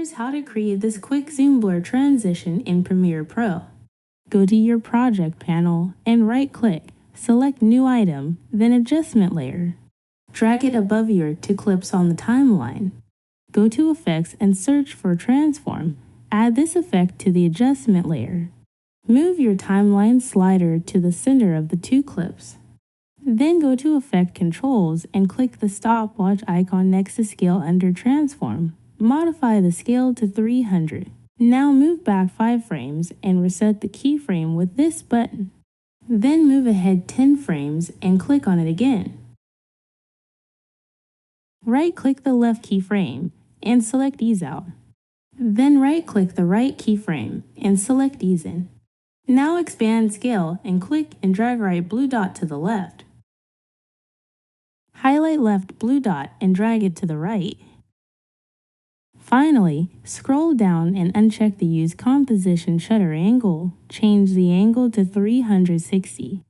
Here's how to create this quick zoom blur transition in Premiere Pro. Go to your project panel and right-click, select New Item, then Adjustment Layer. Drag it above your two clips on the timeline. Go to Effects and search for Transform. Add this effect to the adjustment layer. Move your timeline slider to the center of the two clips. Then go to Effect Controls and click the stopwatch icon next to Scale under Transform. Modify the scale to 300. Now move back 5 frames and reset the keyframe with this button. Then move ahead 10 frames and click on it again. Right-click the left keyframe and select Ease Out. Then right-click the right keyframe and select Ease In. Now expand Scale and click and drag right blue dot to the left. Highlight left blue dot and drag it to the right. Finally, scroll down and uncheck the Use Composition Shutter Angle. Change the angle to 360.